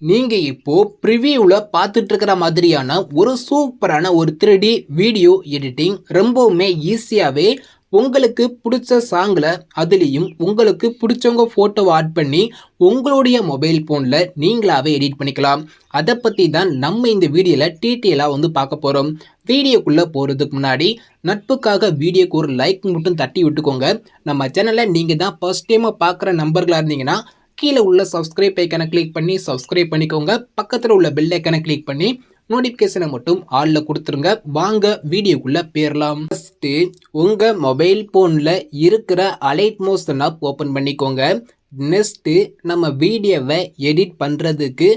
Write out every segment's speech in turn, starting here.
நீங்க இப்போ ப்ரிவியூல பார்த்துட்டு இருக்கிற மாதிரியான ஒரு சூப்பரான ஒரு 3D வீடியோ எடிட்டிங் ரொம்பவுமே ஈஸியாவே உங்களுக்கு பிடிச்ச சாங்கில் அதுலேயும் உங்களுக்கு பிடிச்சவங்க ஃபோட்டோவை ஆட் பண்ணி உங்களுடைய மொபைல் ஃபோனில் நீங்களாவே எடிட் பண்ணிக்கலாம். அதை பற்றி தான் நம்ம இந்த வீடியோவில் டீட்டெயிலாக பார்க்க போகிறோம். வீடியோக்குள்ளே போகிறதுக்கு முன்னாடி நட்புக்காக வீடியோக்கு ஒரு லைக் மட்டும் தட்டி விட்டுக்கோங்க. நம்ம சேனலை நீங்கள் தான் ஃபர்ஸ்ட் டைமாக பார்க்குற நம்பர்களாக இருந்தீங்கன்னா கீழே உள்ள சப்ஸ்கிரைப் ஐக்கனை கிளிக் பண்ணி சப்ஸ்கிரைப் பண்ணிக்கோங்க. பக்கத்தில் உள்ள பெல் ஐக்கனை கிளிக் பண்ணி நோட்டிஃபிகேஷனை மட்டும் ஆல்ல கொடுத்துருங்க. வாங்க வீடியோக்குள்ள போயிடலாம். ஃபர்ஸ்ட் உங்க மொபைல் போன்ல இருக்கிற அலைட் மோஷன் ஆப் ஓபன் பண்ணிக்கோங்க. நெக்ஸ்ட் நம்ம வீடியோவை எடிட் பண்றதுக்கு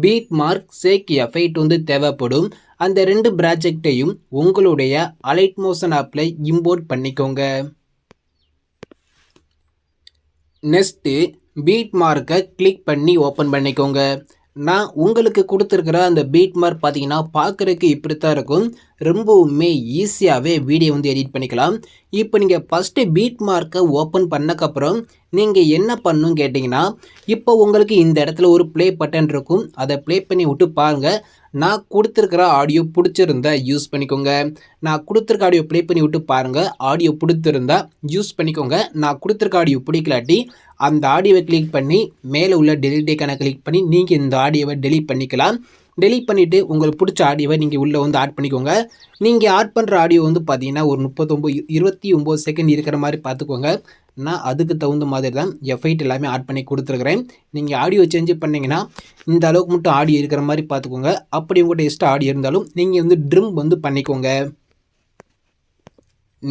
பீட் மார்க் சேக் எஃபெக்ட் தேவைப்படும். அந்த ரெண்டு ப்ராஜெக்டையும் உங்களுடைய அலைட் மோஷன் ஆப்ல இம்போர்ட் பண்ணிக்கோங்க. நெக்ஸ்ட் பீட் மார்க்கை கிளிக் பண்ணி ஓப்பன் பண்ணிக்கோங்க. நான் உங்களுக்கு கொடுத்துருக்கிற அந்த பீட் மார்க் பார்த்தீங்கன்னா பார்க்குறதுக்கு இப்படித்தான் இருக்கும். ரொம்பவுமே ஈஸியாகவே வீடியோ எடிட் பண்ணிக்கலாம். இப்போ நீங்கள் ஃபஸ்ட்டு பீட் மார்க்கை ஓப்பன் பண்ணக்கப்புறம் நீங்கள் என்ன பண்ணணும் கேட்டிங்கன்னா, இப்போ உங்களுக்கு இந்த இடத்துல ஒரு ப்ளே பட்டன் இருக்கும். அதை ப்ளே பண்ணி விட்டு பாருங்கள். நான் கொடுத்துருக்கிற ஆடியோ பிடிச்சிருந்தா யூஸ் பண்ணிக்கோங்க. நான் கொடுத்துருக்க ஆடியோ ப்ளே பண்ணி விட்டு பாருங்கள். ஆடியோ பிடிச்சிருந்தா யூஸ் பண்ணிக்கோங்க. நான் கொடுத்துருக்க ஆடியோ பிடிக்கலாட்டி அந்த ஆடியோவை கிளிக் பண்ணி மேலே உள்ள டெலிட் ஐக்கானை கிளிக் பண்ணி நீங்கள் இந்த ஆடியோவை டெலிட் பண்ணிக்கலாம். டெலிட் பண்ணிவிட்டு உங்களுக்கு பிடிச்ச ஆடியோவை நீங்கள் உள்ளே ஆட் பண்ணிக்கோங்க. நீங்கள் ஆட் பண்ணுற ஆடியோ பார்த்தீங்கன்னா ஒரு 29 செகண்ட் இருக்கிற மாதிரி பார்த்துக்கோங்க. நான் அதுக்கு தகுந்த மாதிரி தான் எஃபெக்ட் எல்லாமே ஆட் பண்ணி கொடுத்துருக்குறேன். நீங்கள் ஆடியோ சேஞ்ச் பண்ணிங்கன்னா இந்த அளவுக்கு மட்டும் ஆடியோ இருக்கிற மாதிரி பார்த்துக்கோங்க. அப்படி உங்கள்கிட்ட எக்ஸ்ட்ரா ஆடியோ இருந்தாலும் நீங்கள் ட்ரிம் பண்ணிக்கோங்க.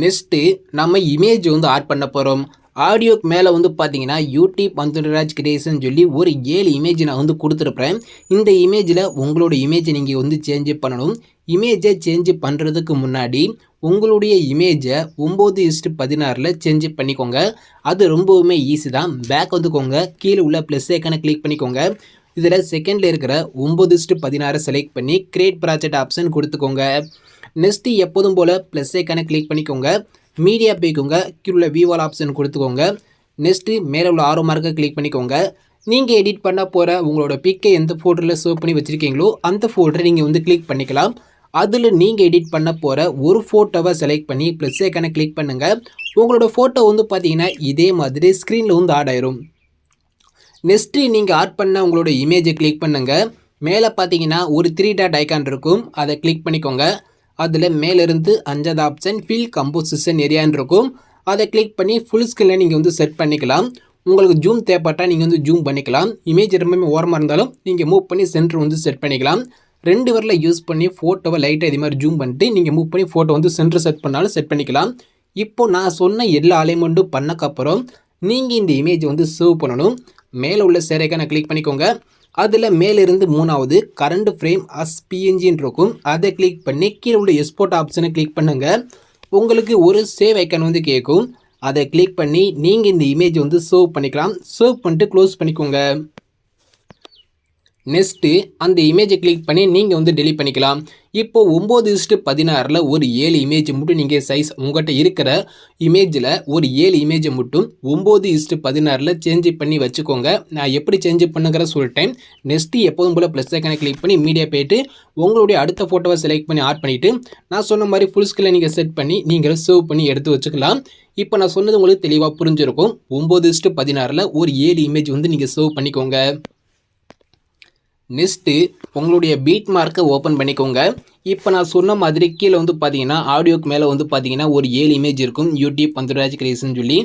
நெக்ஸ்ட்டு நம்ம இமேஜ் ஆட் பண்ண போகிறோம். ஆடியோக்கு மேலே பார்த்தீங்கன்னா யூடியூப் அந்தோனிராஜ் கிரியேஷன் சொல்லி ஒரு 7 இமேஜ் நான் கொடுத்துருப்பேன். இந்த இமேஜில் உங்களோட இமேஜை நீங்கள் சேஞ்ச் பண்ணணும். இமேஜை சேஞ்ச் பண்ணுறதுக்கு முன்னாடி உங்களுடைய இமேஜை 9:16 சேஞ்ச் பண்ணிக்கோங்க. அது ரொம்பவுமே ஈஸி தான். பேக் வந்துக்கோங்க. கீழே உள்ள ப்ளஸ் ஐக்கானை கிளிக் பண்ணிக்கோங்க. இதில் செகண்டில் இருக்கிற 9:16 செலக்ட் பண்ணி கிரியேட் ப்ராஜெக்ட் ஆப்ஷன் கொடுத்துக்கோங்க. நெக்ஸ்ட்டு எப்போதும் போல் ப்ளஸ் ஐக்கானை கிளிக் பண்ணிக்கோங்க. மீடியா போய்க்கோங்க. கீழே உள்ள விவால் ஆப்ஷன் கொடுத்துக்கோங்க. நெக்ஸ்ட்டு மேலே உள்ள ஆரோ மார்க்கை கிளிக் பண்ணிக்கோங்க. நீங்கள் எடிட் பண்ண போகிற உங்களோட பிக்கை எந்த ஃபோல்டரில் சேவ் பண்ணி வச்சுருக்கீங்களோ அந்த ஃபோல்டரை நீங்கள் கிளிக் பண்ணிக்கலாம். அதில் நீங்கள் எடிட் பண்ண போகிற ஒரு ஃபோட்டோவை செலக்ட் பண்ணி ப்ளஸ் ஐக்கானை கிளிக் பண்ணுங்கள். உங்களோட ஃபோட்டோ பார்த்தீங்கன்னா இதே மாதிரி ஸ்க்ரீனில் ஆட் ஆயிரும். நெக்ஸ்ட்டு நீங்கள் ஆட் பண்ண உங்களோட இமேஜை கிளிக் பண்ணுங்கள். மேலே பார்த்தீங்கன்னா ஒரு 3 டாட் ஐக்கான் இருக்கும். அதை கிளிக் பண்ணிக்கோங்க. அதில் மேலிருந்து 5வது ஆப்ஷன் ஃபில் கம்போசிஷன் ஏரியான்னு இருக்கும். அதை கிளிக் பண்ணி ஃபுல் ஸ்க்ரீனில் நீங்கள் செட் பண்ணிக்கலாம். உங்களுக்கு ஜூம் தேவைப்பட்டால் நீங்கள் ஜூம் பண்ணிக்கலாம். இமேஜ் ரொம்பவே ஓரமாக இருந்தாலும் நீங்கள் மூவ் பண்ணி சென்டர் செட் பண்ணிக்கலாம். 2 வரல யூஸ் பண்ணி ஃபோட்டோவை லைட்டாக இது மாதிரி ஜூம் பண்ணிட்டு நீங்கள் மூவ் பண்ணி ஃபோட்டோ சென்டர் செட் பண்ணாலும் செட் பண்ணிக்கலாம். இப்போ நான் சொன்ன எல்லா அலைன்மெண்ட்டும் பண்ணக்கப்புறம் நீங்கள் இந்த இமேஜ் சேவ் பண்ணணும். மேலே உள்ள சேரைக்கான கிளிக் பண்ணிக்கோங்க. அதில் மேலிருந்து 3வது கரண்ட் ஃப்ரேம் அஸ் பிஎன்ஜின்னு இருக்கும். அதை கிளிக் பண்ணி கீழே உள்ள எக்ஸ்போர்ட் ஆப்ஷனை கிளிக் பண்ணுங்கள். உங்களுக்கு ஒரு சேவ் ஐக்கான் கேட்கும். அதை கிளிக் பண்ணி நீங்கள் இந்த இமேஜ் சேவ் பண்ணிக்கலாம். சேவ் பண்ணிட்டு க்ளோஸ் பண்ணிக்கோங்க. நெக்ஸ்ட்டு அந்த இமேஜை கிளிக் பண்ணி நீங்கள் டெலிட் பண்ணிக்கலாம். இப்போ 9:16 ஒரு 7 இமேஜ் மட்டும் நீங்கள் சைஸ் உங்கள்கிட்ட இருக்கிற இமேஜில் ஒரு 7 இமேஜை மட்டும் 9:16 சேஞ்ச் பண்ணி வச்சுக்கோங்க. நான் எப்படி சேஞ்ச் பண்ணுங்கிற சொல்லிட்டேன். நெக்ஸ்ட்டு எப்போதும் போல் ப்ளஸ் ஐக்கானை கிளிக் பண்ணி மீடியா போய்ட்டு உங்களுடைய அடுத்த ஃபோட்டோவை செலக்ட் பண்ணி ஆட் பண்ணிவிட்டு நான் சொன்ன மாதிரி ஃபுல் ஸ்க்ரீனில் நீங்கள் செட் பண்ணி நீங்கள் சேவ் பண்ணி எடுத்து வச்சுக்கலாம். இப்போ நான் சொன்னது உங்களுக்கு தெளிவாக புரிஞ்சிருக்கும். 9:16 ஒரு 7 இமேஜ் நீங்கள் சேவ் பண்ணிக்கோங்க. நெக்ஸ்ட்டு உங்களுடைய பீட் மார்க்கை ஓப்பன் பண்ணிக்கோங்க. இப்போ நான் சொன்ன மாதிரி கீழே பார்த்தீங்கன்னா ஆடியோக்கு மேலே பார்த்தீங்கன்னா ஒரு 7 இமேஜ் இருக்கும். யூடியூப் அந்தோனிராஜ் கிரியேஷன் சொல்லி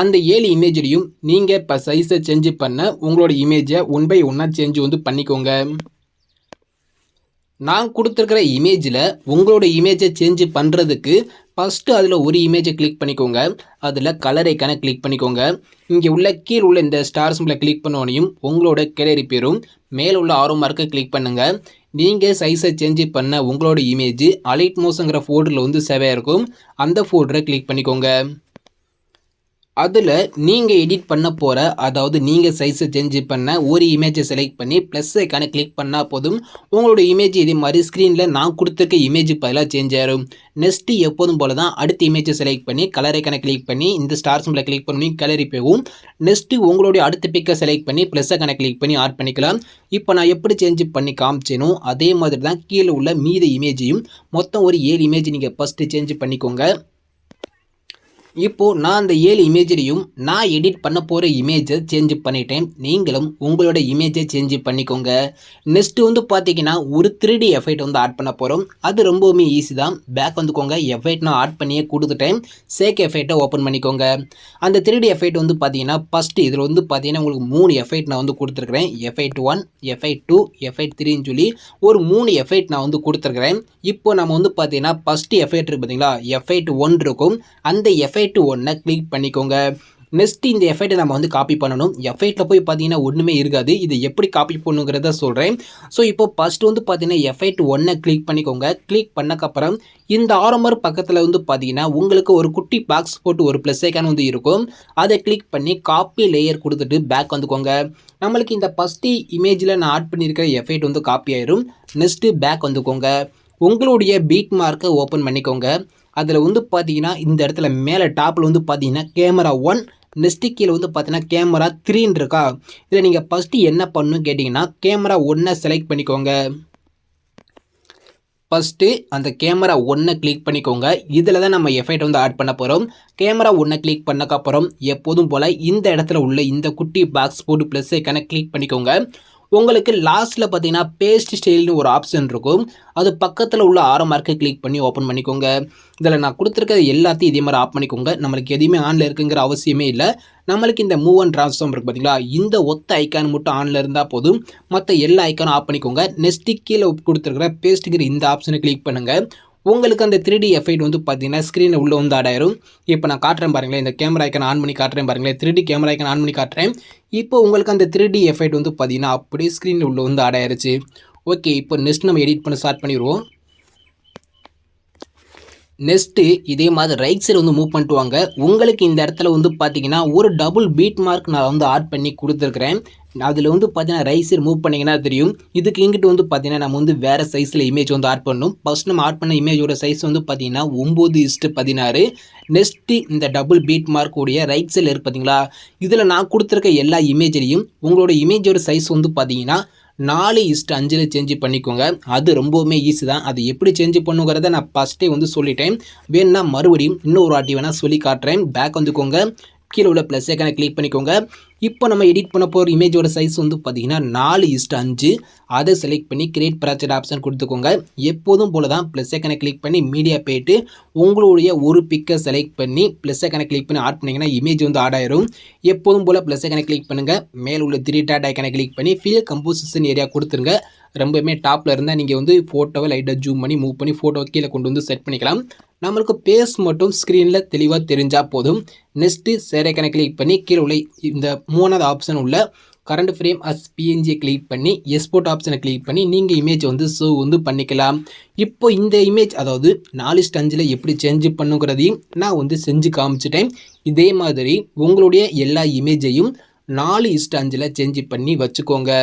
அந்த 7 இமேஜ்லையும் நீங்கள் இப்போ சைஸை சேஞ்ச் பண்ண உங்களோட இமேஜை 1 by 1 சேஞ்ச் பண்ணிக்கோங்க. நான் கொடுத்துருக்கிற இமேஜில் உங்களோட இமேஜை சேஞ்ச் பண்ணுறதுக்கு ஃபஸ்ட்டு அதில் ஒரு இமேஜை கிளிக் பண்ணிக்கோங்க. அதில் கலர் ஐக்கானை கிளிக் பண்ணிக்கோங்க. இங்கே உள்ள கீழே உள்ள இந்த ஸ்டார் சிம்பிளை கிளிக் பண்ணோனையும் உங்களோட கேலரி பேரும் மேலே உள்ள ஆரோ மார்க்கை கிளிக் பண்ணுங்கள். நீங்கள் சைஸை சேஞ்ச் பண்ண உங்களோட இமேஜ் அலைட் மோஷன்ங்கிற ஃபோல்டரில் சேவையாக இருக்கும். அந்த ஃபோல்டரை கிளிக் பண்ணிக்கோங்க. அதில் நீங்கள் எடிட் பண்ண போகிற அதாவது நீங்கள் சைஸை சேஞ்ச் பண்ண ஒரு இமேஜை செலக்ட் பண்ணி ப்ளஸ் ஐக்கானை கிளிக் பண்ணால் போதும் உங்களோட இமேஜ் இதே மாதிரி ஸ்க்ரீனில் நான் கொடுத்துருக்க இமேஜுக்கு பதிலாக சேஞ்ச் ஆகிடும். நெக்ஸ்ட்டு எப்போதும் போல தான் அடுத்த இமேஜை செலக்ட் பண்ணி கலர் ஐக்கானை கிளிக் பண்ணி இந்த ஸ்டார் சிம்பிளை கிளிக் பண்ணி கலரி போகும். நெக்ஸ்ட்டு உங்களுடைய அடுத்த பிக்கை செலக்ட் பண்ணி ப்ளஸ் ஐக்கானை கிளிக் பண்ணி ஆட் பண்ணிக்கலாம். இப்போ நான் எப்படி சேஞ்ச் பண்ணி காமிச்சேனோ அதே மாதிரி தான் கீழே உள்ள மீத இமேஜையும் மொத்தம் ஒரு 7 இமேஜ் நீங்கள் ஃபஸ்ட்டு சேஞ்ச் பண்ணிக்கோங்க. இப்போது நான் அந்த 7 இமேஜையும் நான் எடிட் பண்ண போகிற இமேஜை சேஞ்ச் பண்ணிட்டேன். நீங்களும் உங்களோட இமேஜை சேஞ்ச் பண்ணிக்கோங்க. நெக்ஸ்ட்டு வந்து பார்த்தீங்கன்னா ஒரு 3D எஃபெக்ட் வந்து ஆட் பண்ண போகிறோம். அது ரொம்பவுமே ஈஸி தான். பேக் வந்துக்கோங்க. எஃபெக்ட் நான் ஆட் பண்ணியே கொடுத்துட்டேன். சேக் எஃபெக்டை ஓப்பன் பண்ணிக்கோங்க. அந்த 3D எஃபெக்ட் வந்து பார்த்தீங்கன்னா ஃபஸ்ட்டு இதில் வந்து பார்த்தீங்கன்னா உங்களுக்கு 3 எஃபெக்ட் நான் வந்து கொடுத்துருக்குறேன். எஃபெக்ட் 1, எஃபெக்ட் 2, எஃபெக்ட் 3ன்னு சொல்லி ஒரு 3 எஃபெக்ட் நான் வந்து கொடுத்துருக்குறேன். இப்போ நம்ம வந்து பார்த்தீங்கன்னா ஃபஸ்ட்டு எஃபெக்ட் இருக்குது பார்த்தீங்களா, எஃபெக்ட் 1 இருக்கும். அந்த எஃபெக்ட் 1 கிளிக் பண்ணிக்கோங்க. நெக்ஸ்ட் இந்த எஃபெக்ட்டை நம்ம வந்து காப்பி பண்ணணும். எஃபெக்ட்டில் போய் பார்த்தீங்கன்னா ஒன்றுமே இருக்காது. இது எப்படி காப்பி பண்ணுங்கிறத சொல்கிறேன். ஸோ இப்போ ஃபஸ்ட்டு வந்து பார்த்தீங்கன்னா எஃபெக்ட் 1 கிளிக் பண்ணிக்கோங்க. கிளிக் பண்ணக்கப்புறம் இந்த ஆரம்பர் பக்கத்தில் வந்து பார்த்தீங்கன்னா உங்களுக்கு ஒரு குட்டி பாக்ஸ் போட்டு ஒரு ப்ளஸ் ஐக்கான் வந்து இருக்கும். அதை கிளிக் பண்ணி காப்பி லேயர் கொடுத்துட்டு பேக் வந்துக்கோங்க. நம்மளுக்கு இந்த ஃபஸ்ட்டு இமேஜில் நான் ஆட் பண்ணியிருக்கிற எஃபெக்ட் வந்து காப்பி ஆயிரும். நெக்ஸ்ட்டு பேக் வந்துக்கோங்க. உங்களுடைய பீட் மார்க்கை ஓப்பன் பண்ணிக்கோங்க. அதில் வந்து பார்த்தீங்கன்னா இந்த இடத்துல மேலே டாப்பில் வந்து பார்த்தீங்கன்னா கேமரா 1, நெக்ஸ்ட்டு கீழே வந்து பார்த்தீங்கன்னா கேமரா 3ன்னு இருக்கா. இதில் நீங்கள் ஃபஸ்ட்டு என்ன பண்ணணும் கேட்டிங்கன்னா கேமரா 1 செலக்ட் பண்ணிக்கோங்க. ஃபஸ்ட்டு அந்த கேமரா 1 கிளிக் பண்ணிக்கோங்க. இதில் தான் நம்ம எஃபெக்ட் வந்து ஆட் பண்ண போகிறோம். கேமரா 1 கிளிக் பண்ணக்கப்புறம் எப்போதும் போல் இந்த இடத்துல உள்ள இந்த குட்டி பாக்ஸ் போட்டு ப்ளஸ் ஐக்கான கிளிக் பண்ணிக்கோங்க. உங்களுக்கு லாஸ்ட்டில் பார்த்தீங்கன்னா பேஸ்ட் ஸ்டைல்னு ஒரு ஆப்ஷன் இருக்கும். அது பக்கத்தில் உள்ள ஆரோ மார்க்கை கிளிக் பண்ணி ஓப்பன் பண்ணிக்கோங்க. இதில் நான் கொடுத்துருக்கிறது எல்லாத்தையும் இதே மாதிரி ஆஃப் பண்ணிக்கோங்க. நம்மளுக்கு எதுவுமே ஆனில் இருக்குங்கிற அவசியமே இல்லை. நம்மளுக்கு இந்த மூவ் அண்ட் ட்ரான்ஸ்ஃபார்ம் இருக்குது பார்த்தீங்களா, இந்த ஒத்த ஐக்கான் மட்டும் ஆனில் இருந்தால் போதும். மற்ற எல்லா ஐக்கானும் ஆஃப் பண்ணிக்கோங்க. நெக்ஸ்ட்டு கீழே கொடுத்துருக்கிற பேஸ்ட்டுங்கிற இந்த ஆப்ஷனை கிளிக் பண்ணுங்கள். உங்களுக்கு அந்த 3D எஃபெக்ட் வந்து பார்த்தீங்கன்னா ஸ்க்ரீனில் உள்ளே வந்து ஆட் ஆயிரும். இப்போ நான் காட்டுறேன் பாருங்களேன். இந்த கேமரா ஐக்கான் ஆன் பண்ணி காட்டுறேன் பாருங்களேன். 3D கேமரா ஐக்கான் ஆன் பண்ணி காட்டுறேன். இப்போ உங்களுக்கு அந்த 3D எஃபெக்ட் வந்து பார்த்தீங்கன்னா அப்படியே ஸ்க்ரீனில் உள்ளே வந்து ஆட் ஆயிருச்சு. ஓகே, இப்போ நெக்ஸ்ட் நம்ம எடிட் பண்ண ஸ்டார்ட் பண்ணிடுவோம். நெக்ஸ்ட்டு இதே மாதிரி ரைட் சைடு வந்து மூவ் பண்ணிட்டு வாங்க. உங்களுக்கு இந்த இடத்துல வந்து பார்த்தீங்கன்னா ஒரு டபுள் பீட் மார்க் நான் வந்து ஆட் பண்ணி கொடுத்துருக்குறேன். அதில் வந்து பார்த்தீங்கன்னா ரைட் சைடு மூவ் பண்ணிங்கன்னா தெரியும். இதுக்கு இங்கிட்டு வந்து பார்த்தீங்கன்னா நம்ம வந்து வேறு சைஸில் இமேஜ் வந்து ஆட் பண்ணணும். ஃபஸ்ட் நம்ம ஆட் பண்ண இமேஜோட சைஸ் வந்து பார்த்தீங்கன்னா 9:16. நெக்ஸ்ட்டு இந்த டபுள் பீட் மார்க் உடைய ரைட் சைடில் இருக்குது பார்த்தீங்களா, இதில் நான் கொடுத்துருக்க எல்லா இமேஜ்லையும் உங்களோட இமேஜோட சைஸ் வந்து பார்த்தீங்கன்னா 4:5 சேஞ்ச் பண்ணிக்கோங்க. அது ரொம்பவுமே ஈஸி தான். அது எப்படி சேஞ்ச் பண்ணுங்கிறத நான் ஃபஸ்ட்டே வந்து சொல்லிட்டேன். வேணுன்னா மறுபடியும் இன்னொரு வாட்டி வேணால் சொல்லி காட்டுறேன். பேக் வந்துக்கோங்க. கீழே உள்ள ப்ளஸ் ஐக்கானை கிளிக் பண்ணிக்கோங்க. இப்போ நம்ம எடிட் பண்ண போகிற இமேஜோட சைஸ் வந்து பார்த்தீங்கன்னா 4:5. அதை செலக்ட் பண்ணி கிரியேட் ப்ராஜெக்ட் ஆப்ஷன் கொடுத்துக்கோங்க. எப்போதும் போல தான் ப்ளஸ் ஐக்கானை கிளிக் பண்ணி மீடியா போயிட்டு உங்களுடைய ஒரு பிக்கை செலக்ட் பண்ணி ப்ளஸ் ஐக்கானை கிளிக் பண்ணி ஆட் பண்ணிங்கன்னா இமேஜ் வந்து ஆட் ஆயிரும். எப்போதும் போல் ப்ளஸ் ஐக்கானை கிளிக் பண்ணுங்கள். மேலே உள்ள 3 டாட் ஐக்கானை கிளிக் பண்ணி ஃபில் கம்போசிஷன் ஏரியா கொடுத்துருங்க. ரொம்பவுமே டாப்பில் இருந்தால் நீங்கள் வந்து ஃபோட்டோவை லைட்டாக ஜூம் பண்ணி மூவ் பண்ணி ஃபோட்டோவை கீழே கொண்டு வந்து செட் பண்ணிக்கலாம். நம்மளுக்கு பேஸ் மட்டும் ஸ்க்ரீனில் தெளிவாக தெரிஞ்சால் போதும். நெக்ஸ்ட்டு சேர் ஐக்கானை கிளிக் பண்ணி கீழே உள்ள இந்த 3வது ஆப்ஷன் உள்ள கரண்ட் ஃப்ரேம் அஸ் பிஎன்ஜியை கிளிக் பண்ணி எக்ஸ்போர்ட் ஆப்ஷனை கிளிக் பண்ணி நீங்கள் இமேஜ் வந்து ஷோ வந்து பண்ணிக்கலாம். இப்போ இந்த இமேஜ் அதாவது 4:5 எப்படி சேஞ்ச் பண்ணுங்கிறதையும் நான் வந்து செஞ்சு காமிச்சிட்டேன். இதே மாதிரி உங்களுடைய எல்லா இமேஜையும் 4:5 சேஞ்ச் பண்ணி வச்சுக்கோங்க.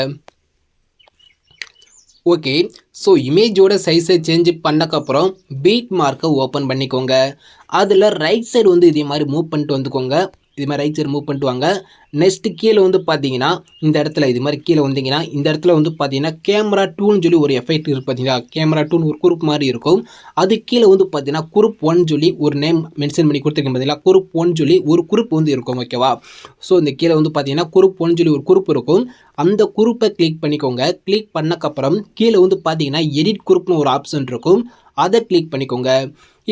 ஓகே, ஸோ இமேஜோட சைஸை சேஞ்ச் பண்ணக்கப்புறம் பீட் மார்க்கை ஓப்பன் பண்ணிக்கோங்க. அதில் ரைட் சைடு வந்து இதே மாதிரி மூவ் பண்ணிட்டு வந்துக்கோங்க. இது மாதிரி ரைட் சைடு மூவ் பண்ணிட்டு வாங்க. நெக்ஸ்ட்டு கீழே வந்து பார்த்தீங்கன்னா இந்த இடத்துல இது மாதிரி கீழே வந்தீங்கன்னா இந்த இடத்துல வந்து பார்த்தீங்கன்னா கேமரா 2ன்னு சொல்லி ஒரு எஃபெக்ட் இருக்குது பார்த்தீங்களா, கேமரா 2ன்னு ஒரு குரூப் மாதிரி இருக்கும். அது கீழே வந்து பார்த்தீங்கன்னா குரூப் 1 சொல்லி ஒரு நேம் மென்ஷன் பண்ணி கொடுத்துருக்கேன் பார்த்தீங்களா, குரூப் 1 சொல்லி ஒரு குரூப் வந்து இருக்கும். ஓகேவா, ஸோ இந்த கீழே வந்து பார்த்தீங்கன்னா குரூப் 1 சொல்லி ஒரு குரூப் இருக்கும். அந்த குரூப்பை கிளிக் பண்ணிக்கோங்க. கிளிக் பண்ணக்கப்புறம் கீழே வந்து பார்த்தீங்கன்னா எடிட் குரூப்னு ஒரு ஆப்ஷன் இருக்கும். அதை கிளிக் பண்ணிக்கோங்க.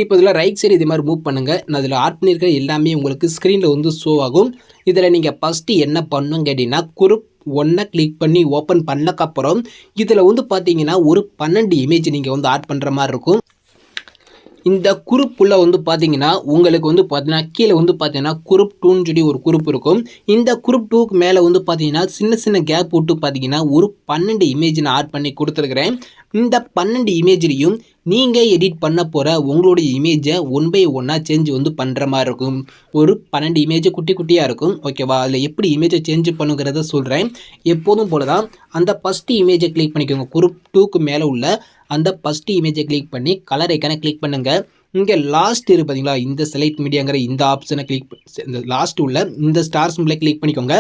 இப்போ இதில் ரைட் சைடு இது மாதிரி மூவ் பண்ணுங்கள். நான் இதில் ஆட் பண்ணியிருக்கிற எல்லாமே உங்களுக்கு ஸ்க்ரீனில் வந்து ஷோ ஆகும். இதில் நீங்கள் ஃபஸ்ட்டு என்ன பண்ணணும் கேட்டிங்கன்னா குரூப் 1 கிளிக் பண்ணி ஓப்பன் பண்ணக்கப்புறம் இதில் வந்து பார்த்தீங்கன்னா ஒரு 12 இமேஜ் நீங்கள் வந்து ஆட் பண்ணுற மாதிரி இருக்கும். இந்த குரூப்புள்ள வந்து பார்த்தீங்கன்னா உங்களுக்கு வந்து பார்த்தீங்கன்னா கீழே வந்து பார்த்தீங்கன்னா குரூப் 2ன்னு சொல்லி ஒரு குரூப் இருக்கும். இந்த குரூப் 2க்கு மேலே வந்து பார்த்தீங்கன்னா சின்ன சின்ன கேப் விட்டு பார்த்தீங்கன்னா ஒரு 12 இமேஜ் நான் ஆட் பண்ணி கொடுத்துருக்குறேன். இந்த 12 இமேஜ்லையும் நீங்கள் எடிட் பண்ண போகிற உங்களுடைய இமேஜை ஒன் பை ஒன்னாக சேஞ்ச் வந்து பண்ணுற மாதிரி இருக்கும். ஒரு 12 இமேஜ் குட்டி குட்டியாக இருக்கும். ஓகேவா? அதில் எப்படி இமேஜை சேஞ்ச் பண்ணுங்கிறத சொல்கிறேன். எப்போதும் போல தான் அந்த ஃபஸ்ட்டு இமேஜை கிளிக் பண்ணிக்கோங்க. குரூப் 2க்கு மேலே உள்ள அந்த ஃபஸ்ட்டு இமேஜை கிளிக் பண்ணி கலர் ஐக்கானை கிளிக் பண்ணுங்கள். இங்கே லாஸ்ட் இருக்குது பார்த்தீங்களா, இந்த செலக்ட் மீடியாங்கிற இந்த ஆப்ஷனை கிளிக் இந்த லாஸ்ட் உள்ள இந்த ஸ்டார் சிம்பிளை கிளிக் பண்ணிக்கோங்க.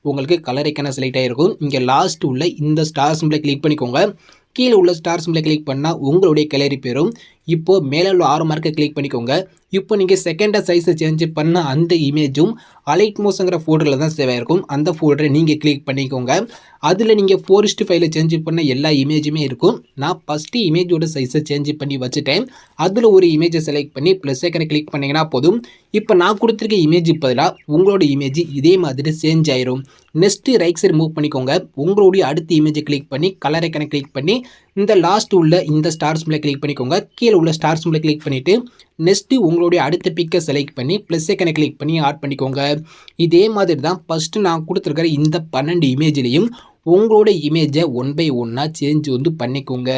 உங்களுக்கு கலர் ஐக்கானை செலக்ட் ஆகிருக்கும். இங்கே லாஸ்ட் உள்ள இந்த ஸ்டார் சிம்பிளை கிளிக் பண்ணிக்கோங்க. கீழே உள்ள ஸ்டார் சிம்பிளை கிளிக் பண்ணால் உங்களுடைய கேலரி பேரும். இப்போது மேலே உள்ள 6 மார்க்கை கிளிக் பண்ணிக்கோங்க. இப்போ நீங்கள் செகண்டாக சைஸை சேஞ்ச் பண்ண அந்த இமேஜும் அலைட் மோஸ்ங்கிற ஃபோல்டரில் தான் சேவ் ஆகிருக்கும். அந்த ஃபோல்டரை நீங்கள் கிளிக் பண்ணிக்கோங்க. அதில் நீங்கள் 4:5 சேஞ்ச் பண்ண எல்லா இமேஜுமே இருக்கும். நான் ஃபஸ்ட்டு இமேஜோட சைஸை சேஞ்ச் பண்ணி வச்சுட்டேன். அதில் ஒரு இமேஜை செலக்ட் பண்ணி ப்ளஸ் ஐக்கனை கிளிக் பண்ணிங்கன்னா போதும். இப்போ நான் கொடுத்துருக்க இமேஜ் பதிலாக உங்களோட இமேஜ் இதே மாதிரி சேஞ்ச் ஆயிரும். நெக்ஸ்ட்டு ரைட் சைடு மூவ் பண்ணிக்கோங்க. உங்களுடைய அடுத்த இமேஜை கிளிக் பண்ணி கலர் ஐக்கனை கிளிக் பண்ணி இந்த லாஸ்ட் உள்ள இந்த ஸ்டார் சிம்பிளை கிளிக் பண்ணிக்கோங்க. கீழே உள்ள ஸ்டார் சிம்பிளை கிளிக் பண்ணிவிட்டு நெக்ஸ்ட்டு உங்களுடைய அடுத்த பிக்கை செலக்ட் பண்ணி ப்ளஸ் ஐக்கனை கிளிக் பண்ணி ஆட் பண்ணிக்கோங்க. இதே மாதிரி தான் ஃபஸ்ட்டு நான் கொடுத்துருக்கிற இந்த 12 இமேஜ்லேயும் உங்களோட இமேஜை ஒன் பை ஒன்னாக சேஞ்ச் வந்து பண்ணிக்கோங்க.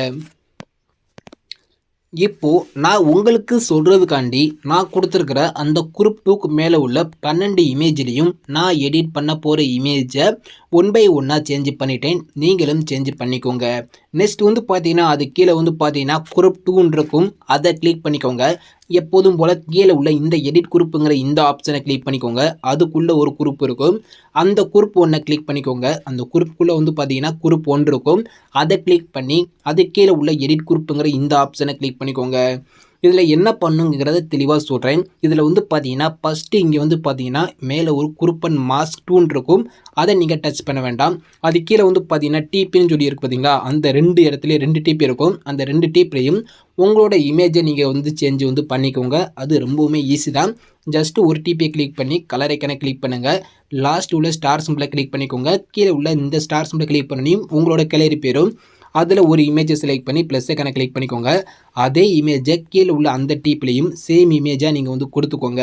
இப்போது நான் உங்களுக்கு சொல்கிறதுக்காண்டி நான் கொடுத்துருக்கிற அந்த குரூப் 2க்கு மேலே உள்ள 12 இமேஜ்லேயும் நான் எடிட் பண்ண போகிற இமேஜை ஒன் பை ஒன்னாக சேஞ்ச் பண்ணிட்டேன். நீங்களும் சேஞ்ச் பண்ணிக்கோங்க. நெக்ஸ்ட் வந்து பார்த்தீங்கன்னா அது கீழே வந்து பார்த்தீங்கன்னா குரூப் 2ன்னு இருக்கும். அதை கிளிக் பண்ணிக்கோங்க. எப்போதும் போல் கீழே உள்ள இந்த எடிட் குரூப்புங்கிற இந்த ஆப்ஷனை கிளிக் பண்ணிக்கோங்க. அதுக்குள்ளே ஒரு குரூப் இருக்கும். அந்த குரூப் 1 கிளிக் பண்ணிக்கோங்க. அந்த குரூப்புக்குள்ளே வந்து பார்த்தீங்கன்னா குரூப் 1 இருக்கும். அதை கிளிக் பண்ணி அது கீழே உள்ள எடிட் குரூப்புங்கிற இந்த ஆப்ஷனை கிளிக் பண்ணிக்கோங்க. இதில் என்ன பண்ணுங்கிறத தெளிவாக சொல்கிறேன். இதில் வந்து பார்த்தீங்கன்னா ஃபஸ்ட்டு இங்கே வந்து பார்த்தீங்கன்னா மேலே ஒரு குரூப் அண்ட் மாஸ்க் 2ன்னு இருக்கும். அதை நீங்கள் டச் பண்ண வேண்டாம். அது கீழே வந்து பார்த்தீங்கன்னா டிபின்னு சொல்லி இருக்குது பார்த்தீங்களா, அந்த 2 இடத்துலையும் 2 டிபி இருக்கும். அந்த 2 டிப்லையும் உங்களோட இமேஜை நீங்கள் வந்து சேஞ்ச் வந்து பண்ணிக்கோங்க. அது ரொம்பவுமே ஈஸி தான். ஜஸ்ட்டு ஒரு டிபியை கிளிக் பண்ணி கலர் ஐக்கனை கிளிக் பண்ணுங்கள். லாஸ்ட் உள்ள ஸ்டார் சிம்பிளை கிளிக் பண்ணிக்கோங்க. கீழே உள்ள இந்த ஸ்டார் சிம்பிளை கிளிக் பண்ணி உங்களோட கேலரி பேரும் அதில் ஒரு இமேஜை செலக்ட் பண்ணி ப்ளஸ் ஐக்கனை கிளிக் பண்ணிக்கோங்க. அதே இமேஜை கீழே உள்ள அந்த டிப்லையும் சேம் இமேஜாக நீங்கள் வந்து கொடுத்துக்கோங்க.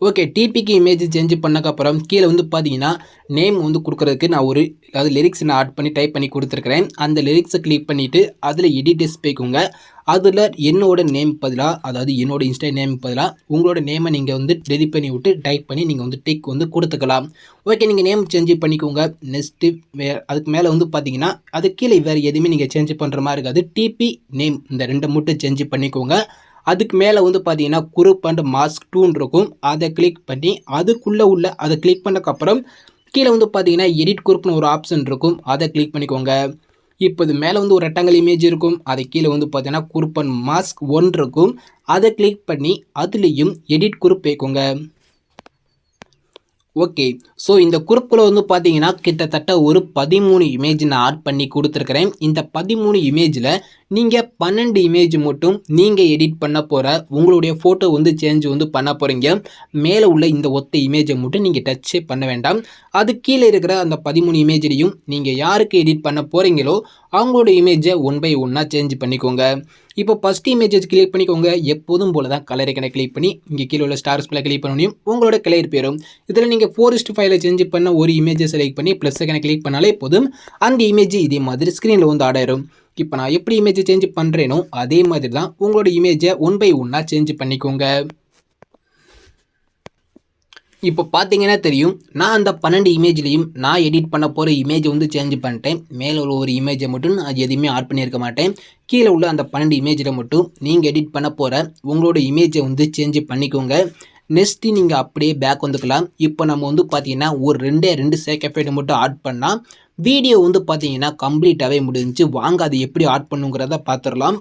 ஓகே, டிபிக்கு இமேஜ் சேஞ்ச் பண்ணக்கப்புறம் கீழே வந்து பார்த்தீங்கன்னா நேம் வந்து கொடுக்குறதுக்கு நான் ஒரு அதாவது லிரிக்ஸ் நான் ஆட் பண்ணி டைப் பண்ணி கொடுத்துருக்குறேன். அந்த லிரிக்ஸை கிளிக் பண்ணிவிட்டு அதில் எடிட்டர்ஸ் போய்க்கோங்க. அதில் என்னோட நேம் பதிலாக அதாவது என்னோட இன்ஸ்டா நேம் பதிலாக உங்களோட நேமை நீங்கள் வந்து டெலிட் பண்ணி விட்டு டைப் பண்ணி நீங்கள் வந்து டிக் வந்து கொடுத்துக்கலாம். ஓகே, நீங்கள் நேம் சேஞ்ச் பண்ணிக்கோங்க. நெக்ஸ்ட்டு அதுக்கு மேலே வந்து பார்த்தீங்கன்னா அது கீழே வேறு எதுவுமே நீங்கள் சேஞ்ச் பண்ணுற மாதிரி இருக்காது. டிபி நேம் இந்த 2 மட்டும் சேஞ்ச் பண்ணிக்கோங்க. அதுக்கு மேலே வந்து பார்த்தீங்கன்னா குரூப் அண்ட் மாஸ்க் 2ன்னு இருக்கும். அதை கிளிக் பண்ணி அதுக்குள்ளே உள்ள அதை கிளிக் பண்ணக்கப்புறம் கீழே வந்து பார்த்தீங்கன்னா எடிட் குரூப்னு ஒரு ஆப்ஷன் இருக்கும். அதை கிளிக் பண்ணிக்கோங்க. இப்போ இது மேலே வந்து ஒரு ரெக்டாங்கிள் இமேஜ் இருக்கும். அது கீழே வந்து பார்த்தீங்கன்னா குரூப் அண்ட் மாஸ்க் 1 இருக்கும். அதை கிளிக் பண்ணி அதுலேயும் எடிட் குரூப் வைக்கோங்க. ஓகே, ஸோ இந்த குரூப்பில் வந்து பார்த்தீங்கன்னா கிட்டத்தட்ட ஒரு 13 இமேஜ் நான் ஆட் பண்ணி கொடுத்துருக்குறேன். இந்த 13 இமேஜில் நீங்கள் 12 இமேஜ் மட்டும் நீங்கள் எடிட் பண்ண போகிற உங்களுடைய ஃபோட்டோ வந்து சேஞ்ச் வந்து பண்ண போகிறீங்க. மேலே உள்ள இந்த ஒத்த இமேஜை மட்டும் நீங்கள் டச்சே பண்ண வேண்டாம். அது கீழே இருக்கிற அந்த 13 இமேஜ்லையும் நீங்கள் யாருக்கு எடிட் பண்ண போகிறீங்களோ அவங்களோட இமேஜை ஒன் பை ஒன்னாக சேஞ்ச் பண்ணிக்கோங்க. இப்போ ஃபஸ்ட் இமேஜை கிளிக் பண்ணிக்கோங்க. எப்போதும் போல தான் கலர் ஐக்கனை கிளிக் பண்ணி இங்கே கீழே உள்ள ஸ்டார் சிம்பிளை கிளிக் பண்ணணும். உங்களோட கலர் பேரும் இதில் நீங்கள் 4:5 சேஞ்ச் பண்ண ஒரு இமேஜை செலக்ட் பண்ணி ப்ளஸ் ஐக்கனை கிளிக் பண்ணாலே போதும். அந்த இமேஜ் இதே மாதிரி ஸ்க்ரீனில் வந்து ஆட் ஆயிரும். இப்போ நான் எப்படி இமேஜை சேஞ்ச் பண்ணுறேனோ அதே மாதிரி தான் உங்களோட இமேஜை ஒன் பை ஒன்னாக சேஞ்ச் பண்ணிக்கோங்க. இப்போ பார்த்தீங்கன்னா தெரியும், நான் அந்த 12 இமேஜ்லையும் நான் எடிட் பண்ண போகிற இமேஜை வந்து சேஞ்ச் பண்ணிட்டேன். மேலே உள்ள ஒரு இமேஜை மட்டும் நான் எதுவுமே ஆட் பண்ணியிருக்க மாட்டேன். கீழே உள்ள அந்த 12 இமேஜில் மட்டும் நீங்கள் எடிட் பண்ண போகிற உங்களோட இமேஜை வந்து சேஞ்ச் பண்ணிக்கோங்க. நெக்ஸ்ட்டு நீங்கள் அப்படியே பேக் வந்துக்கலாம். இப்போ நம்ம வந்து பார்த்தீங்கன்னா ஒரு 2 சேக் எஃபெக்ட் மட்டும் ஆட் பண்ணால் வீடியோ வந்து பார்த்தீங்கன்னா கம்ப்ளீட்டாகவே முடிஞ்சிச்சு. வாங்க அது எப்படி ஆட் பண்ணுங்கிறத பார்த்துடலாம்.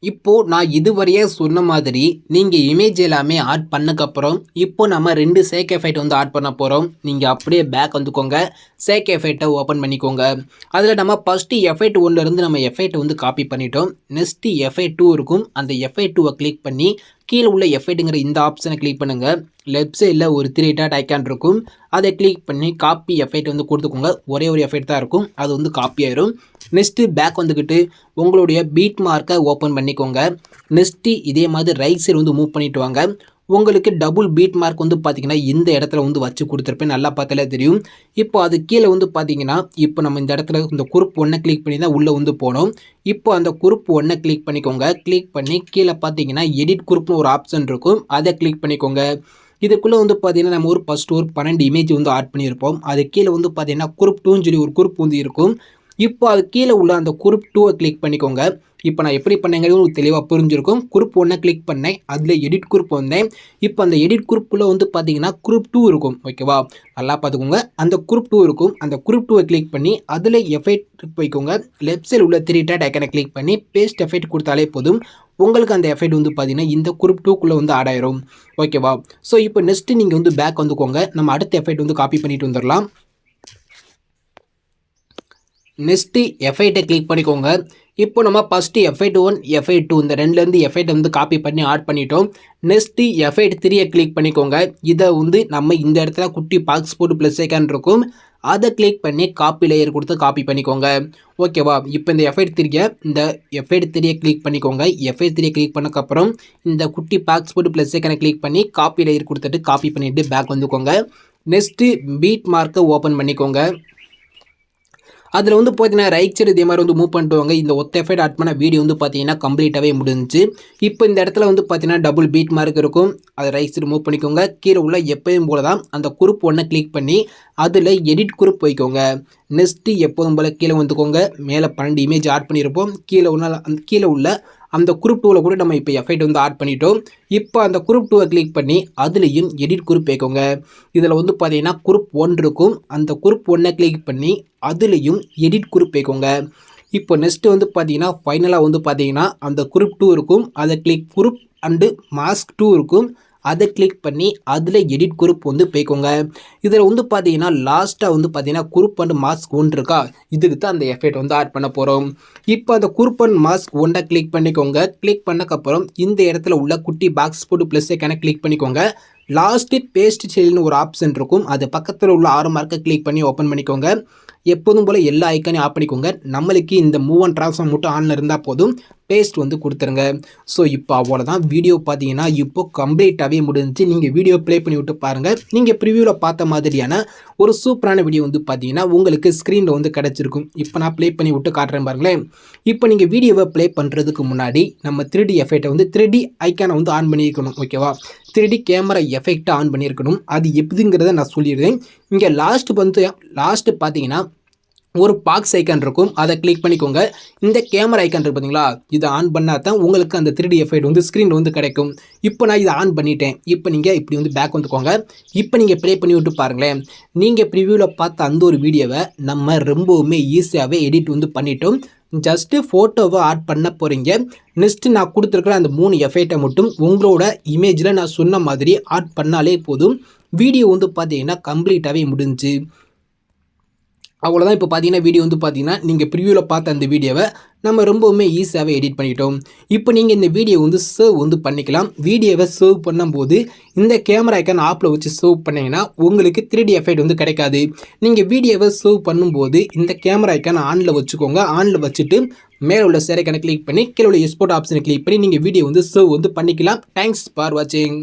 இப்போது நான் இதுவரையே சொன்ன மாதிரி நீங்கள் இமேஜ் எல்லாமே ஆட் பண்ணக்கப்புறம் இப்போ நம்ம 2 சேக் எஃபெக்ட் வந்து ஆட் பண்ண போகிறோம். நீங்கள் அப்படியே பேக் வந்துக்கோங்க. சேக் எஃபெக்டை ஓப்பன் பண்ணிக்கோங்க. அதில் நம்ம ஃபஸ்ட்டு எஃபெக்ட் 1லேருந்து நம்ம எஃபெக்ட் வந்து காப்பி பண்ணிட்டோம். நெக்ஸ்ட்டு எஃபெக்ட் 2 இருக்கும். அந்த எஃபெக்ட் 2 கிளிக் பண்ணி கீழே உள்ள எஃபெக்ட்டுங்கிற இந்த ஆப்ஷனை கிளிக் பண்ணுங்கள். லெஃப்ட் சைடில் ஒரு 3 டாட் ஐக்கான் இருக்கும். அதை கிளிக் பண்ணி காப்பி எஃபெக்ட் வந்து கொடுத்துக்கோங்க. ஒரே ஒரு எஃபெக்ட் தான் இருக்கும், அது வந்து காப்பி ஆயிரும். நெக்ஸ்ட்டு பேக் வந்துக்கிட்டு உங்களுடைய பீட் மார்க்கை ஓப்பன் பண்ணிக்கோங்க. நெக்ஸ்ட்டு இதே மாதிரி ரைட் சைடு வந்து மூவ் பண்ணிட்டு வாங்க. உங்களுக்கு டபுள் பீட் மார்க் வந்து பார்த்தீங்கன்னா இந்த இடத்துல வந்து வச்சு கொடுத்துருப்பேன், நல்லா பார்த்தாலே தெரியும். இப்போ அது கீழே வந்து பார்த்தீங்கன்னா இப்போ நம்ம இந்த இடத்துல இந்த குரூப் 1 கிளிக் பண்ணி தான் உள்ளே வந்து போனோம். இப்போ அந்த குரூப் 1 கிளிக் பண்ணிக்கோங்க. கிளிக் பண்ணி கீழே பார்த்தீங்கன்னா எடிட் குரூப்னு ஒரு ஆப்ஷன் இருக்கும், அதை கிளிக் பண்ணிக்கோங்க. இதுக்குள்ளே வந்து பார்த்தீங்கன்னா நம்ம ஃபஸ்ட்டு ஒரு 12 இமேஜ் வந்து ஆட் பண்ணியிருப்போம். அது கீழே வந்து பார்த்தீங்கன்னா குரூப் 2ன்னு சொல்லி ஒரு குரூப் வந்து இருக்கும். இப்போ அது கீழே உள்ள அந்த குரூப் 2 கிளிக் பண்ணிக்கோங்க. இப்போ நான் எப்படி பண்ணேங்கிறது உங்களுக்கு தெளிவாக புரிஞ்சிருக்கும். குரூப் 1 கிளிக் பண்ணேன், அதில் எடிட் குரூப் வந்தேன். இப்போ அந்த எடிட் குரூப்பில் வந்து பார்த்தீங்கன்னா குரூப் 2 இருக்கும், ஓகேவா? நல்லா பார்த்துக்கோங்க. அந்த குரூப் 2 இருக்கும், அந்த குரூப் 2 கிளிக் பண்ணி அதில் எஃபெக்ட் வைக்கோங்க. லெஃப்ட் சைடில் உள்ள 3 டாட் ஐக்கனை கிளிக் பண்ணி பேஸ்ட் எஃபெக்ட் கொடுத்தாலே போதும். உங்களுக்கு அந்த எஃபெக்ட் வந்து பார்த்தீங்கன்னா இந்த குரூப் 2க்குள்ளே வந்து ஆட் ஆயிரும், ஓகேவா? ஸோ இப்போ நெக்ஸ்ட்டு நீங்கள் வந்து பேக் வந்துக்கோங்க. நம்ம அடுத்த எஃபெக்ட் வந்து காப்பி பண்ணிட்டு வந்துடலாம். நெக்ஸ்ட்டு எஃபெக்டை கிளிக் பண்ணிக்கோங்க. இப்போ நம்ம ஃபஸ்ட்டு எஃபெக்ட் 1 எஃபெக்ட் 2 இந்த ரெண்டுலேருந்து எஃபெக்ட் வந்து காப்பி பண்ணி ஆட் பண்ணிட்டோம். நெக்ஸ்ட்டு எஃபெக்ட் 3 கிளிக் பண்ணிக்கோங்க. இதை வந்து நம்ம இந்த இடத்துல குட்டி பாக்ஸ் போட்டு ப்ளஸ் ஐக்கான் இருக்கும், அதை கிளிக் பண்ணி காப்பி லேயர் கொடுத்து காப்பி பண்ணிக்கோங்க, ஓகேவா? இப்போ இந்த எஃபெக்ட் 3 கிளிக் பண்ணிக்கோங்க. எஃபெக்ட் 3 கிளிக் பண்ணக்கப்புறம் இந்த குட்டி பாக்ஸ் போட்டு ப்ளஸ் ஐக்கானை கிளிக் பண்ணி காப்பி லேயர் கொடுத்துட்டு காப்பி பண்ணிவிட்டு பேக் வந்துக்கோங்க. நெக்ஸ்ட்டு பீட் மார்க்கை ஓப்பன் பண்ணிக்கோங்க. அதில் வந்து பார்த்தீங்கன்னா ரைட் சைடு இதே மாதிரி வந்து மூவ் பண்ணிட்டு வாங்க. இந்த ஒத்த எஃபெக்ட் ஆட் பண்ண வீடியோ வந்து பார்த்தீங்கன்னா கம்ப்ளீட்டாகவே முடிஞ்சிச்சு. இப்போ இந்த இடத்துல வந்து பார்த்தீங்கன்னா டபுள் பீட் மார்க் இருக்கும், அதை ரைட் சைடு மூவ் பண்ணிக்கோங்க. கீழே உள்ள எப்பயும் போல தான் அந்த குரூப் 1 கிளிக் பண்ணி அதில் எடிட் குரூப் வைக்கோங்க. நெக்ஸ்ட்டு எப்போதும் போல் கீழே வந்துக்கோங்க. மேலே 12 இமேஜ் ஆட் பண்ணியிருப்போம். கீழே உள்ள அந்த குரூப் 2வில் கூட நம்ம இப்போ எஃபெக்ட் வந்து ஆட் பண்ணிட்டோம். இப்போ அந்த குரூப் 2 கிளிக் பண்ணி அதுலேயும் எடிட் குரூப் வைக்கோங்க. இதில் வந்து பார்த்தீங்கன்னா குரூப் 1 இருக்கும், அந்த குரூப் 1 கிளிக் பண்ணி அதுலேயும் எடிட் குரூப் வைக்கோங்க. இப்போ நெக்ஸ்ட்டு வந்து பார்த்தீங்கன்னா ஃபைனலாக வந்து பார்த்தீங்கன்னா அந்த குரூப் 2 இருக்கும், அதை கிளிக் குரூப் அண்டு மாஸ்க் 2 இருக்கும், அதை கிளிக் பண்ணி அதில் எடிட் குரூப் வந்து போய்க்கோங்க. இதில் வந்து பார்த்தீங்கன்னா லாஸ்ட்டாக வந்து பார்த்தீங்கன்னா குரூப் அண்ட் மாஸ்க் 1 இருக்கா, இதுக்கு தான் அந்த எஃபெக்ட் வந்து ஆட் பண்ண போகிறோம். இப்போ அந்த குரூப் அண்ட் மாஸ்க் 1 கிளிக் பண்ணிக்கோங்க. கிளிக் பண்ணக்கப்புறம் இந்த இடத்துல உள்ள குட்டி பாக்ஸ் போட்டு ப்ளஸ் ஐக்கான கிளிக் பண்ணிக்கோங்க. லாஸ்ட்டு பேஸ்ட் செல்னு ஒரு ஆப்ஷன் இருக்கும், அது பக்கத்தில் உள்ள 6 மார்க்கை கிளிக் பண்ணி ஓப்பன் பண்ணிக்கோங்க. எப்போதும் போல் எல்லா ஐக்கானையும் ஆஃப் பண்ணிக்கோங்க. நம்மளுக்கு இந்த மூவ் அண்ட் ட்ரான்ஸ்ஃபார்ம் மட்டும் ஆனில் இருந்தால் போதும், பேஸ்ட் வந்து கொடுத்துருங்க. ஸோ இப்போ அவ்வளோதான். வீடியோ பார்த்தீங்கன்னா இப்போ கம்ப்ளீட்டாகவே முடிஞ்சிச்சு. நீங்கள் வீடியோ ப்ளே பண்ணி விட்டு பாருங்கள். நீங்கள் ப்ரிவியூவில் பார்த்த மாதிரியான ஒரு சூப்பரான வீடியோ வந்து பார்த்தீங்கன்னா உங்களுக்கு ஸ்க்ரீனில் வந்து கிடச்சிருக்கும். இப்போ நான் ப்ளே பண்ணி விட்டு காட்டுறேன் பாருங்களேன். இப்போ நீங்கள் வீடியோவை ப்ளே பண்ணுறதுக்கு முன்னாடி நம்ம 3D எஃபெக்டை வந்து 3D ஐக்கானை வந்து ஆன் பண்ணியிருக்கணும், ஓகேவா? 3D கேமரா எஃபெக்டை ஆன் பண்ணியிருக்கணும். அது எப்படிங்கிறத நான் சொல்லிடுறேன். இங்கே லாஸ்ட்டு பார்த்தீங்கன்னா ஒரு பாக்ஸ் ஐக்கான் இருக்கும், அதை கிளிக் பண்ணிக்கோங்க. இந்த கேமரா ஐக்கான் இருக்குது பார்த்தீங்களா, இதை ஆன் பண்ணால் தான் உங்களுக்கு அந்த 3D எஃபெக்ட் வந்து ஸ்க்ரீனில் வந்து கிடைக்கும். இப்போ நான் இதை ஆன் பண்ணிட்டேன். இப்போ நீங்கள் இப்படி வந்து பேக் வந்துக்கோங்க. இப்போ நீங்கள் ப்ளே பண்ணி விட்டு பாருங்களேன். நீங்கள் ப்ரிவியூவில் பார்த்த அந்த ஒரு வீடியோவை நம்ம ரொம்பவுமே ஈஸியாகவே எடிட் வந்து பண்ணிட்டோம். ஜஸ்ட்டு ஃபோட்டோவை ஆட் பண்ண போகிறீங்க. நெக்ஸ்ட்டு நான் கொடுத்துருக்குற அந்த 3 எஃபெக்டை மட்டும் உங்களோட இமேஜில் நான் சொன்ன மாதிரி ஆட் பண்ணாலே போதும். வீடியோ வந்து பார்த்தீங்கன்னா கம்ப்ளீட்டாகவே முடிஞ்சு அவ்வளோதான். இப்போ பார்த்தீங்கன்னா வீடியோ வந்து பார்த்தீங்கன்னா நீங்கள் ப்ரிவியூவில் பார்த்த அந்த வீடியோவை நம்ம ரொம்பவுமே ஈஸியாகவே எடிட் பண்ணிட்டோம். இப்போ நீங்கள் இந்த வீடியோ வந்து சேவ் வந்து பண்ணிக்கலாம். வீடியோவை சேவ் பண்ணும்போது இந்த கேமரா ஐக்கான் ஆப்பில் வச்சு சேவ் பண்ணிங்கன்னா உங்களுக்கு 3D எஃபெக்ட் வந்து கிடைக்காது. நீங்கள் வீடியோவை சேவ் பண்ணும்போது இந்த கேமரா ஐக்கான் ஆனில் வச்சுக்கோங்க. ஆனில் வச்சுட்டு மேலே உள்ள சேர் ஐக்கானை கிளிக் பண்ணி கீழே உள்ள எக்ஸ்போர்ட் ஆப்ஷனை கிளிக் பண்ணி நீங்கள் வீடியோ வந்து சேவ் வந்து பண்ணிக்கலாம். தேங்க்ஸ் ஃபார் வாட்சிங்.